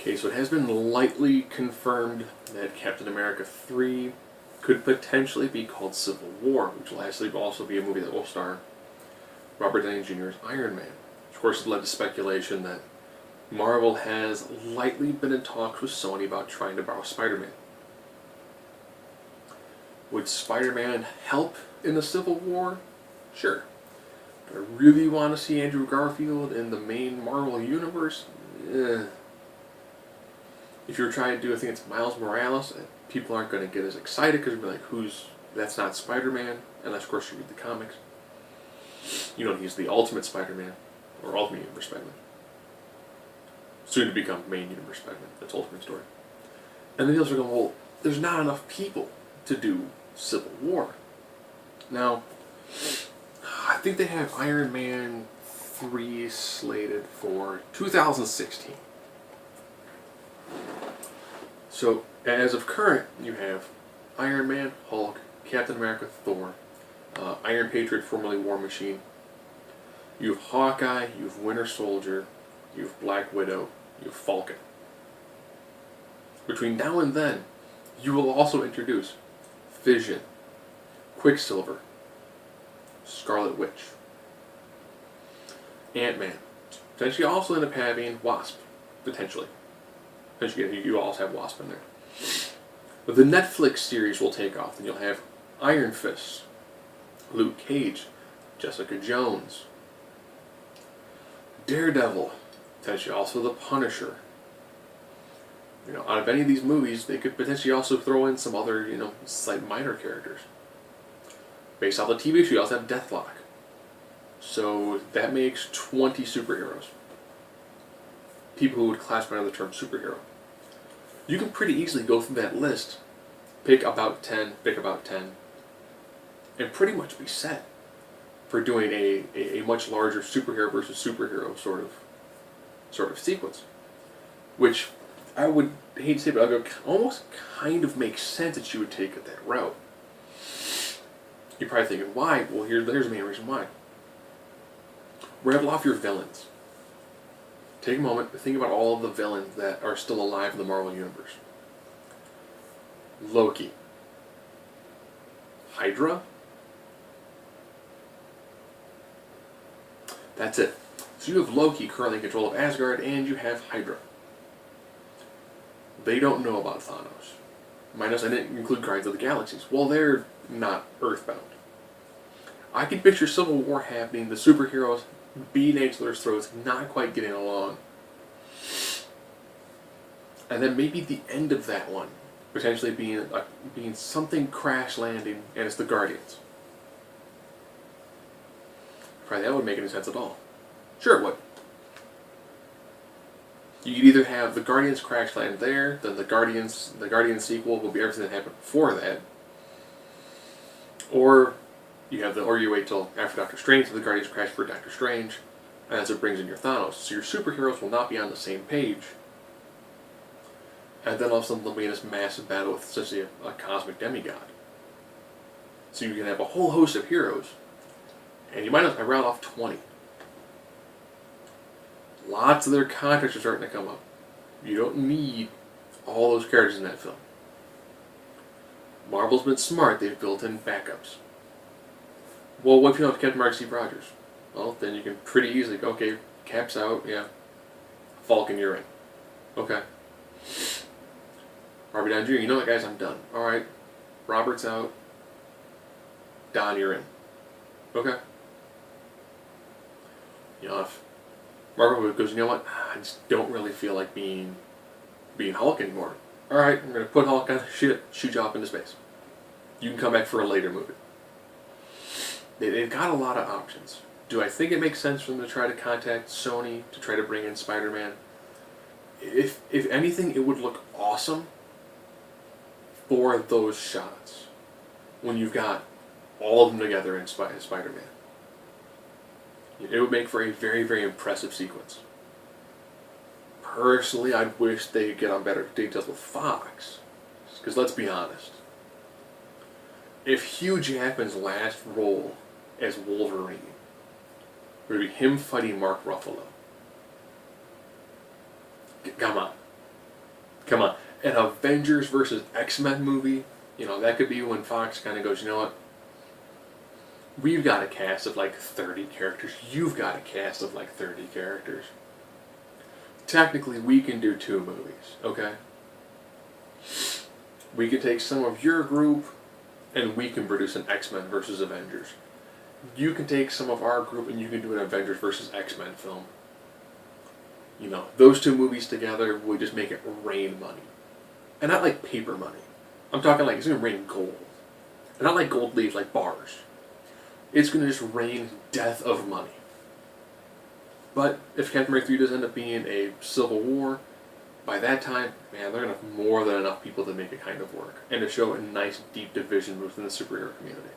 Okay, so it has been lightly confirmed that Captain America 3 could potentially be called Civil War, which will actually also be a movie that will star Robert Downey Jr.'s Iron Man. Of course, it led to speculation that Marvel has lightly been in talks with Sony about trying to borrow Spider-Man. Would Spider-Man help in the Civil War? Sure. Do I really want to see Andrew Garfield in the main Marvel universe? If you're trying to do a thing that's Miles Morales, people aren't going to get as excited because they'll be like, that's not Spider-Man, unless of course you read the comics. You know, he's the Ultimate Spider-Man, or Ultimate Universe Spider-Man. Soon to become main universe Spider-Man. That's Ultimate Story. And then the others are going, well, there's not enough people to do Civil War. Now, I think they have Iron Man 3 slated for 2016. So, as of current, you have Iron Man, Hulk, Captain America, Thor, Iron Patriot, formerly War Machine. You have Hawkeye, you have Winter Soldier, you have Black Widow, you have Falcon. Between now and then, you will also introduce Vision, Quicksilver, Scarlet Witch, Ant-Man. Potentially also end up having Wasp, potentially. You also have Wasp in there. But the Netflix series will take off, and you'll have Iron Fist, Luke Cage, Jessica Jones, Daredevil, potentially also the Punisher. You know, out of any of these movies, they could potentially also throw in some other, slight minor characters. Based off the TV show, you also have Deathlock. So that makes 20 superheroes. People who would classify under the term superhero. You can pretty easily go through that list, pick about 10, and pretty much be set for doing a much larger superhero versus superhero sort of sequence. Which I would hate to say, but I would almost kind of makes sense that you would take it that route. You're probably thinking, why? Well, there's the main reason why. Revel off your villains. Take a moment to think about all of the villains that are still alive in the Marvel Universe. Loki. Hydra. That's it. So you have Loki currently in control of Asgard, and you have Hydra. They don't know about Thanos. Minus, I didn't include Guardians of the Galaxies. Well, they're not Earthbound. I can picture Civil War happening, the superheroes beating each other's throats, not quite getting along. And then maybe the end of that one, potentially being something crash landing, and it's the Guardians. Probably that wouldn't make any sense at all. Sure it would. You could either have the Guardians crash land there, then the Guardians sequel will be everything that happened before that, or you wait till after Doctor Strange, so the Guardians crash for Doctor Strange, and that's what brings in your Thanos. So your superheroes will not be on the same page, and then all of a sudden they'll be in this massive battle with essentially a cosmic demigod. So you can have a whole host of heroes, and you might as well round off 20. Lots of their contracts are starting to come up. You don't need all those characters in that film. Marvel's been smart, they've built in backups. Well, what if you don't have Captain America Steve Rogers? Well, then you can pretty easily go, okay, Cap's out, yeah. Falcon, you're in. Okay. Robert Downey Jr., you know what, guys, I'm done. Alright. Robert's out. Don, you're in. Okay. If Marvel goes, you know what, I just don't really feel like being Hulk anymore. Alright, I'm going to put Hulk on shit, shoot you off into space. You can come back for a later movie. They've got a lot of options. Do I think it makes sense for them to try to contact Sony to try to bring in Spider-Man? If anything, it would look awesome for those shots when you've got all of them together in Spider-Man. It would make for a very, very impressive sequence. Personally, I wish they could get on better details with Fox. Because let's be honest. If Hugh Jackman's last role as Wolverine would be him fighting Mark Ruffalo, come on. Come on. An Avengers versus X-Men movie, that could be when Fox kind of goes, you know what? We've got a cast of like 30 characters. You've got a cast of like 30 characters. Technically, we can do 2 movies, okay? We can take some of your group and we can produce an X-Men versus Avengers. You can take some of our group and you can do an Avengers versus X-Men film. Those 2 movies together would just make it rain money. And not like paper money. I'm talking like it's going to rain gold. And not like gold leaves, like bars. It's going to just rain death of money. But if Captain America 3 does end up being a civil war, by that time, man, they're going to have more than enough people to make it kind of work. And to show a nice deep division within the superhero community.